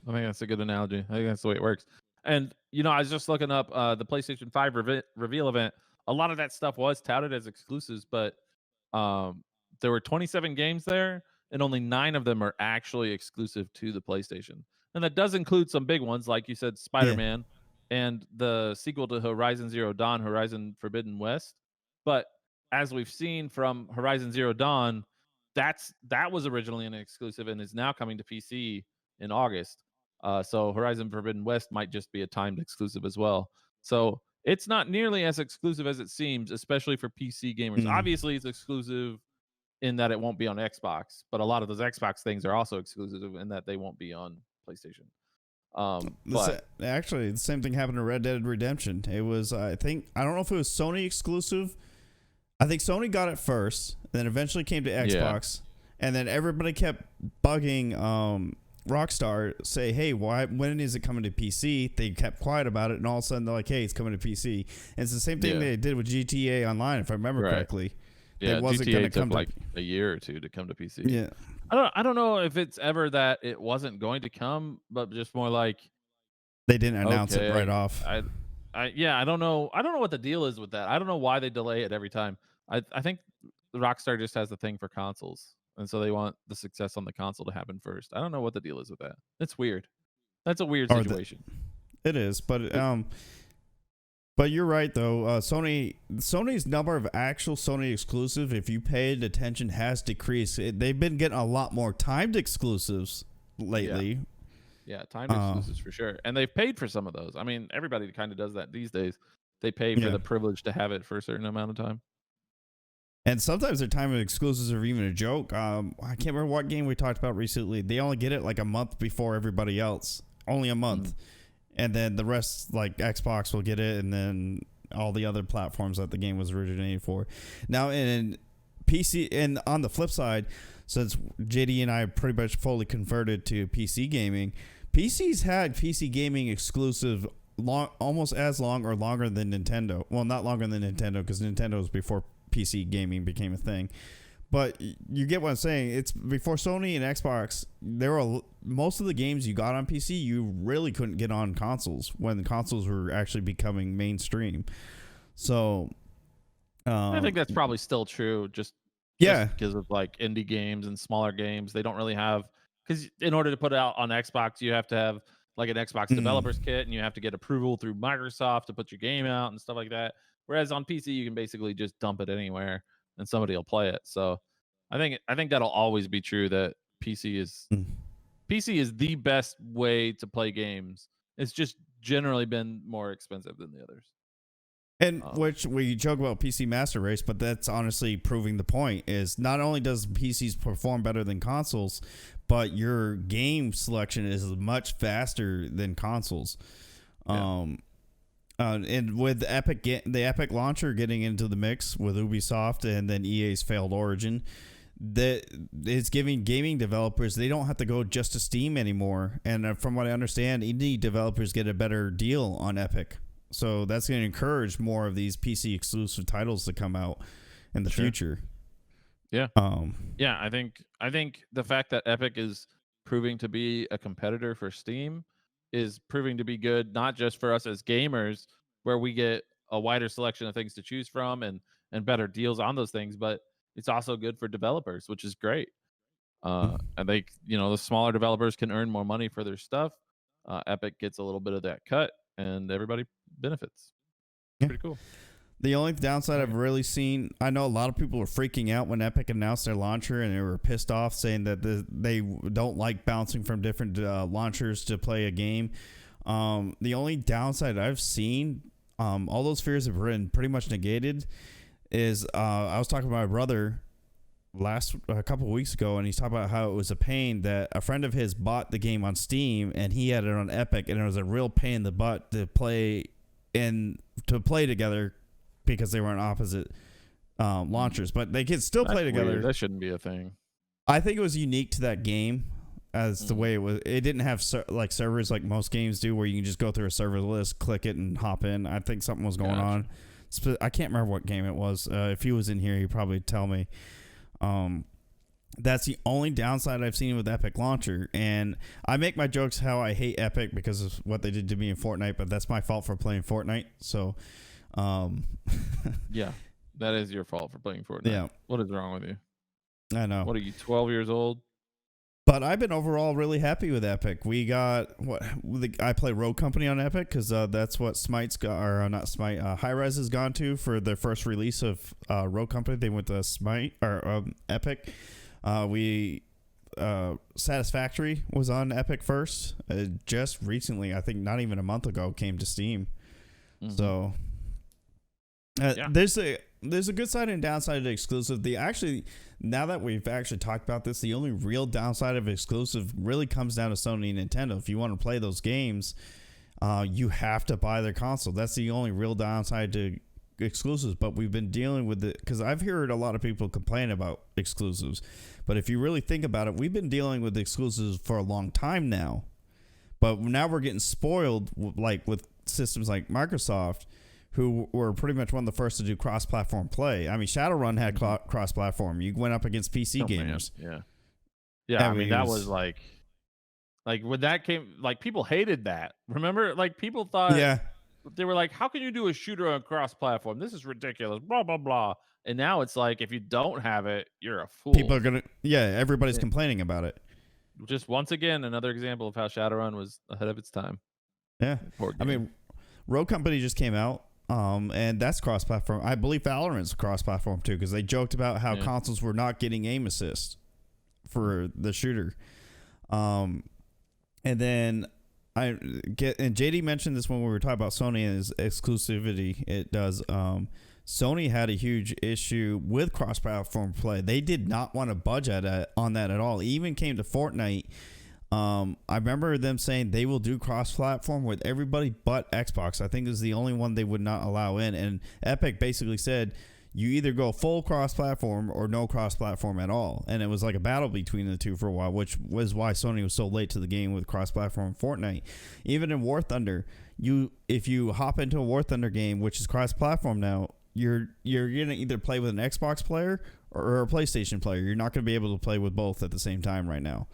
I think that's a good analogy. I think that's the way it works. And I was just looking up the PlayStation 5 reveal event. A lot of that stuff was touted as exclusives, but there were 27 games there, and only 9 of them are actually exclusive to the PlayStation. And that does include some big ones, like you said, Yeah. Spider-Man and the sequel to Horizon Zero Dawn, Horizon Forbidden West. But as we've seen from Horizon Zero Dawn, that was originally an exclusive and is now coming to PC in August. So Horizon Forbidden West might just be a timed exclusive as well. So it's not nearly as exclusive as it seems, especially for PC gamers. Mm. Obviously, it's exclusive in that it won't be on Xbox, but a lot of those Xbox things are also exclusive in that they won't be on PlayStation. But Actually, the same thing happened to Red Dead Redemption. It was, I don't know if it was Sony exclusive. I think Sony got it first, then eventually came to Xbox, and then everybody kept bugging Rockstar, say, hey, when is it coming to PC? They kept quiet about it, and all of a sudden they're like, hey, it's coming to PC. And it's the same thing they did with GTA Online, if I remember correctly. Yeah, it wasn't GTA took come like a year or two to come to PC. Yeah. I don't know if it's ever that it wasn't going to come, but just more like they didn't announce it right off. I don't know. I don't know what the deal is with that. I don't know why they delay it every time. I think Rockstar just has the thing for consoles, and so they want the success on the console to happen first. I don't know what the deal is with that. It's weird. That's a weird situation. It is, but you're right though. Sony's number of actual Sony exclusive, if you paid attention, has decreased. They've been getting a lot more timed exclusives lately. Yeah, timed exclusives for sure. And they've paid for some of those. I mean, everybody kind of does that these days. They pay for the privilege to have it for a certain amount of time. And sometimes their time of exclusives are even a joke. I can't remember what game we talked about recently. They only get it like a month before everybody else. Only a month. And then the rest, like Xbox will get it, and then all the other platforms that the game was originated for. Now, in PC, and on the flip side, since JD and I pretty much fully converted to PC gaming, PC's had PC gaming exclusive almost as long or longer than Nintendo. Well, not longer than Nintendo, because Nintendo was before PC gaming became a thing. But you get what I'm saying. It's before Sony and Xbox, there were most of the games you got on PC you really couldn't get on consoles when the consoles were actually becoming mainstream. So I think that's probably still true. Just because of like indie games and smaller games, they don't really have, because in order to put it out on Xbox, you have to have like an Xbox developers kit, and you have to get approval through Microsoft to put your game out and stuff like that. Whereas on PC, you can basically just dump it anywhere and somebody will play it. So I think that'll always be true, that PC is the best way to play games. It's just generally been more expensive than the others. And which we joke about PC Master Race, but that's honestly proving the point, is not only does PCs perform better than consoles, but your game selection is much faster than consoles. And with the Epic launcher getting into the mix with Ubisoft and then EA's failed Origin, that is giving gaming developers, they don't have to go just to Steam anymore. And from what I understand, indie developers get a better deal on Epic. So that's going to encourage more of these PC exclusive titles to come out in the future. Yeah. I think the fact that Epic is proving to be a competitor for Steam is proving to be good, not just for us as gamers, where we get a wider selection of things to choose from and better deals on those things, but it's also good for developers, which is great. I think, the smaller developers can earn more money for their stuff. Epic gets a little bit of that cut, and everybody benefits. Pretty cool. The only downside I've really seen, I know a lot of people were freaking out when Epic announced their launcher, and they were pissed off, saying that they don't like bouncing from different launchers to play a game. The only downside I've seen, all those fears have been pretty much negated, is I was talking to my brother a couple of weeks ago, and he's talking about how it was a pain that a friend of his bought the game on Steam, and he had it on Epic, and it was a real pain in the butt to play together, because they were on opposite launchers, but they could still play together. Weird. That shouldn't be a thing. I think it was unique to that game, as the way it was. It didn't have servers like most games do, where you can just go through a server list, click it, and hop in. I think something was going on. I can't remember what game it was. If he was in here, he'd probably tell me. That's the only downside I've seen with Epic Launcher. And I make my jokes how I hate Epic because of what they did to me in Fortnite, but that's my fault for playing Fortnite. So, Yeah, that is your fault for playing Fortnite. Yeah. What is wrong with you? I know. What are you, 12 years old? But I've been overall really happy with Epic. We got I play Rogue Company on Epic because that's what Smite's got, or not Smite, Hi-Rez has gone to for their first release of Rogue Company. They went to Smite or Epic. Satisfactory was on Epic first. Just recently, I think not even a month ago, came to Steam. Mm-hmm. So there's a good side and downside to exclusive. Now that we've actually talked about this, the only real downside of exclusive really comes down to Sony and Nintendo. If you want to play those games, you have to buy their console. That's the only real downside to exclusives. But we've been dealing with it because I've heard a lot of people complain about exclusives. But if you really think about it, we've been dealing with exclusives for a long time now. But now we're getting spoiled with systems like Microsoft, who were pretty much one of the first to do cross-platform play. I mean, Shadowrun had cross-platform. You went up against PC gamers. Man. Yeah. I mean, that was like when that came, like people hated that. Remember, like people thought, they were like, "How can you do a shooter on cross-platform? This is ridiculous." Blah blah blah. And now it's like, if you don't have it, you're a fool. People are everybody's complaining about it. Just once again, another example of how Shadowrun was ahead of its time. Yeah, I mean, Rogue Company just came out. And that's cross-platform. I believe Valorant's cross-platform too, because they joked about how consoles were not getting aim assist for the shooter. And then JD mentioned this when we were talking about Sony and its exclusivity. It does. Sony had a huge issue with cross-platform play. They did not want to budge on that at all. It even came to Fortnite. I remember them saying they will do cross-platform with everybody but Xbox. I think is the only one they would not allow in. And Epic basically said, you either go full cross-platform or no cross-platform at all. And it was like a battle between the two for a while, which was why Sony was so late to the game with cross-platform Fortnite. Even in War Thunder, if you hop into a War Thunder game, which is cross-platform now, you're going to either play with an Xbox player or a PlayStation player. You're not going to be able to play with both at the same time right now.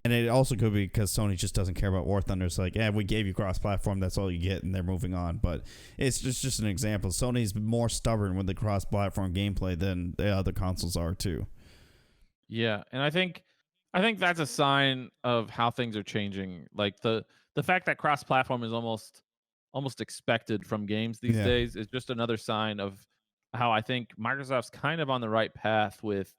And it also could be because Sony just doesn't care about War Thunder. It's like, we gave you cross-platform. That's all you get, and they're moving on. But it's just an example. Sony's more stubborn with the cross-platform gameplay than the other consoles are, too. Yeah, and I think that's a sign of how things are changing. Like the fact that cross-platform is almost expected from games these days is just another sign of how I think Microsoft's kind of on the right path with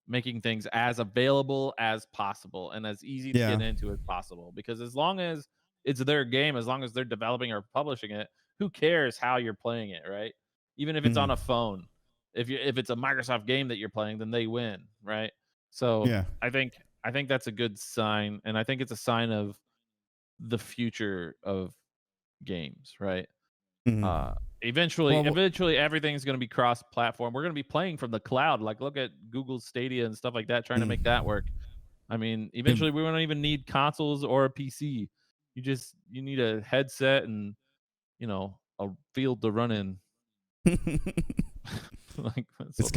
making things as available as possible and as easy to get into as possible. Because as long as it's their game, as long as they're developing or publishing it, who cares how you're playing it, right? Even if it's on a phone, if it's a Microsoft game that you're playing, then they win, right? So I think that's a good sign, and I think it's a sign of the future of games, right? Eventually everything's going to be cross-platform. We're going to be playing from the cloud. Like, look at Google Stadia and stuff like that, trying to make that work. I mean, eventually we won't even need consoles or a PC. You need a headset and a field to run in. Like, it's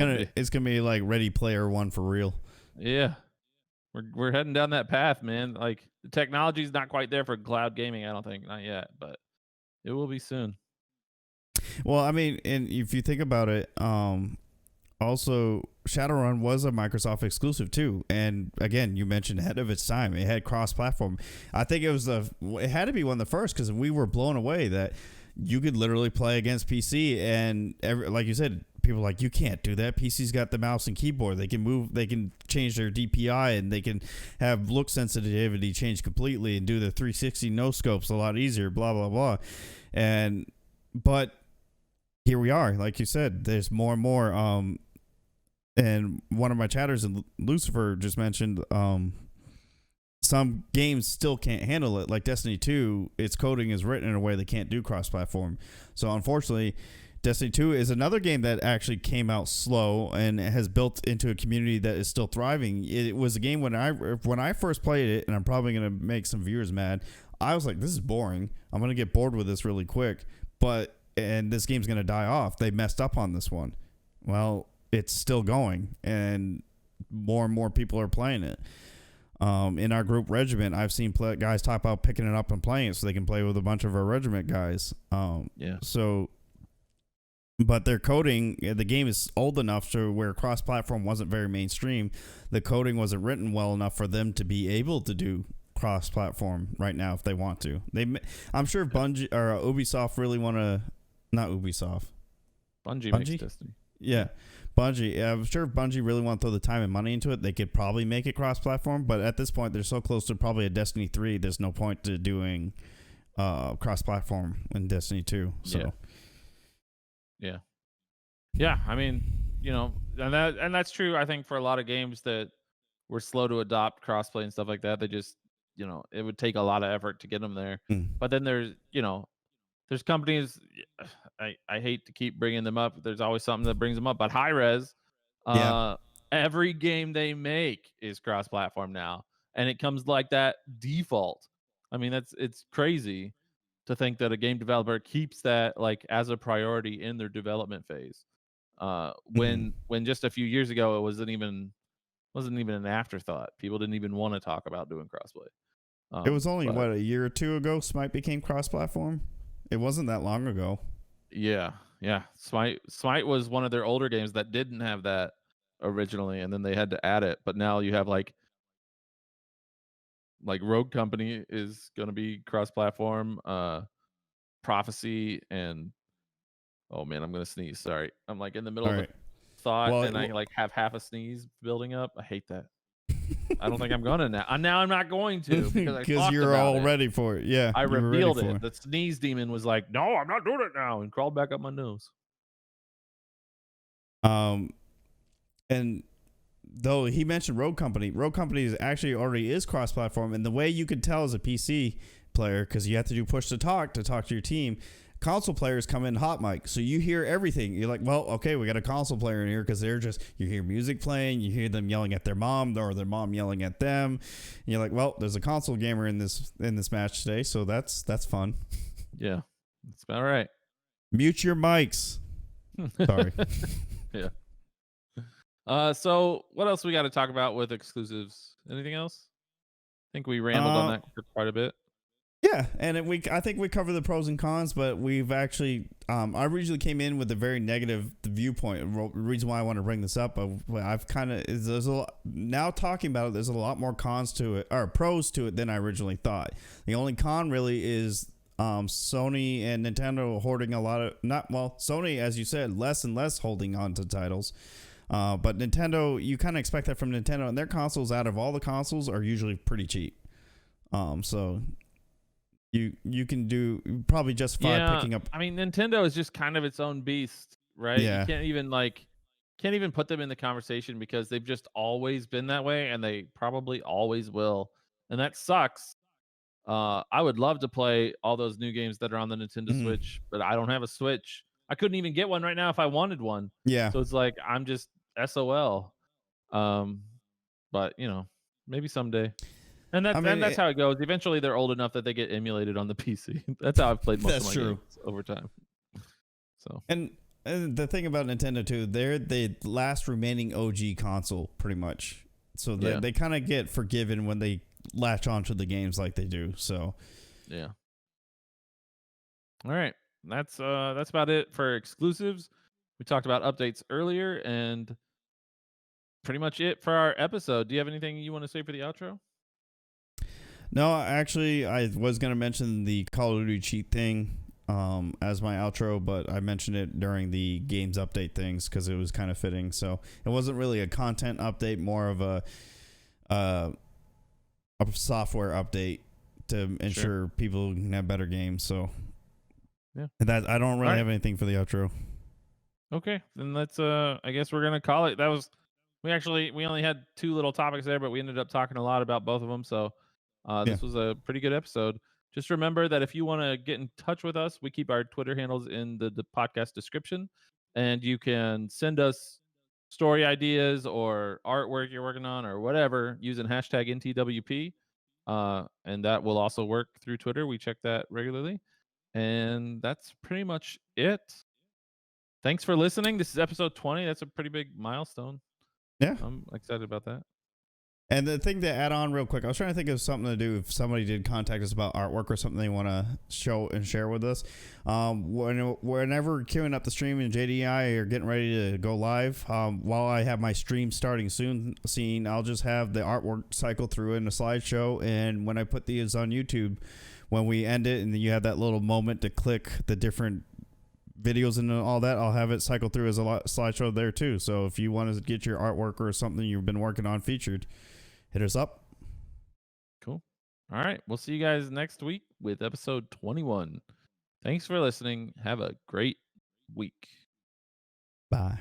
gonna be like Ready Player One for real. Yeah, we're heading down that path, man. Like, the technology's not quite there for cloud gaming. I don't think, not yet, but it will be soon. Well, I mean, and if you think about it, also Shadowrun was a Microsoft exclusive too, and again, you mentioned ahead of its time. It had cross-platform. I think it had to be one of the first because we were blown away that you could literally play against PC, and like you said, people were like, you can't do that. PC's got the mouse and keyboard. They can move. They can change their DPI, and they can have look sensitivity change completely and do the 360 no scopes a lot easier. Blah blah blah, but here we are. Like you said, there's more and more. And one of my chatters, Lucifer, just mentioned some games still can't handle it. Like Destiny 2, its coding is written in a way they can't do cross-platform. So unfortunately, Destiny 2 is another game that actually came out slow and has built into a community that is still thriving. It was a game when I first played it, and I'm probably going to make some viewers mad, I was like, this is boring. I'm going to get bored with this really quick. But and this game's going to die off. They messed up on this one. Well, it's still going, and more people are playing it. In our group Regiment, I've seen guys talk about picking it up and playing it so they can play with a bunch of our Regiment guys. So, but their coding, the game is old enough to where cross-platform wasn't very mainstream. The coding wasn't written well enough for them to be able to do cross-platform right now if they want to. I'm sure Bungie or Ubisoft really want to, not Ubisoft. Bungie makes Destiny. Yeah. Bungie, I'm sure if Bungie really want to throw the time and money into it, they could probably make it cross-platform. But at this point, they're so close to probably a Destiny 3. There's no point to doing cross-platform in Destiny 2. So, yeah. I mean, and that's true. I think for a lot of games that were slow to adopt crossplay and stuff like that, they just, it would take a lot of effort to get them there. But then there's companies, I hate to keep bringing them up. There's always something that brings them up. But Hi-Rez, every game they make is cross-platform now. And it comes like that default. I mean, it's crazy to think that a game developer keeps that like as a priority in their development phase. When just a few years ago, it wasn't even an afterthought. People didn't even want to talk about doing crossplay. It was only, a year or two ago Smite became cross-platform? It wasn't that long ago. Yeah. Smite was one of their older games that didn't have that originally, and then they had to add it. But now you have like Rogue Company is going to be cross-platform, Prophecy, and oh man, I'm going to sneeze. Sorry, I'm like in the middle of a thought, and I like have half a sneeze building up. I hate that. I don't think I'm gonna now. Now I'm not going to because you're all ready for it. Yeah, I revealed it. The sneeze demon was like, "No, I'm not doing it now," and crawled back up my nose. And though he mentioned Rogue Company is actually already is cross-platform, and the way you could tell as a PC player, because you have to do push to talk to your team. Console players come in hot mic, so you hear everything. You're like, well, okay, we got a console player in here because you hear music playing, you hear them yelling at their mom or their mom yelling at them. And you're like, well, there's a console gamer in this match today, so that's fun. Yeah, that's about right. Mute your mics. Sorry. Yeah. So what else we got to talk about with exclusives? Anything else? I think we rambled on that for quite a bit. Yeah, and I think we covered the pros and cons, but we've actually, I originally came in with a very negative viewpoint. The reason why I want to bring this up, but I've kind of, there's a lot, now talking about it, there's a lot more cons to it, or pros to it than I originally thought. The only con really is Sony and Nintendo hoarding a lot of, Sony, as you said, less and less holding on to titles. But Nintendo, you kind of expect that from Nintendo, and their consoles, out of all the consoles, are usually pretty cheap. So you can probably justify picking up. I mean, Nintendo is just kind of its own beast, right? Yeah. You can't even put them in the conversation because they've just always been that way, and they probably always will, and that sucks. I would love to play all those new games that are on the Nintendo Switch, but I don't have a Switch. I couldn't even get one right now if I wanted one. Yeah. So it's like I'm just SOL. But maybe someday. And that's how it goes. Eventually, they're old enough that they get emulated on the PC. That's how I've played most of my games over time. So and the thing about Nintendo too, they're the last remaining OG console, pretty much. So they kind of get forgiven when they latch onto the games like they do. So yeah. All right, that's about it for exclusives. We talked about updates earlier, and pretty much it for our episode. Do you have anything you want to say for the outro? No, actually, I was going to mention the Call of Duty cheat thing as my outro, but I mentioned it during the games update things because it was kind of fitting. So it wasn't really a content update, more of a software update to ensure people can have better games. So yeah, that I don't really have anything for the outro. Okay, then let's I guess we're gonna call it. That was we only had two little topics there, but we ended up talking a lot about both of them. So this was a pretty good episode. Just remember that if you want to get in touch with us, we keep our Twitter handles in the podcast description, and you can send us story ideas or artwork you're working on or whatever using hashtag NTWP, and that will also work through Twitter. We check that regularly. And that's pretty much it. Thanks for listening. This is episode 20. That's a pretty big milestone. Yeah. I'm excited about that. And the thing to add on real quick, I was trying to think of something to do if somebody did contact us about artwork or something they want to show and share with us. Whenever queuing up the stream and JD and I are getting ready to go live, while I have my stream starting soon, I'll just have the artwork cycle through in a slideshow. And when I put these on YouTube, when we end it and you have that little moment to click the different videos and all that, I'll have it cycle through as a slideshow there too. So if you want to get your artwork or something you've been working on featured, hit us up. Cool. All right. We'll see you guys next week with episode 21. Thanks for listening. Have a great week. Bye.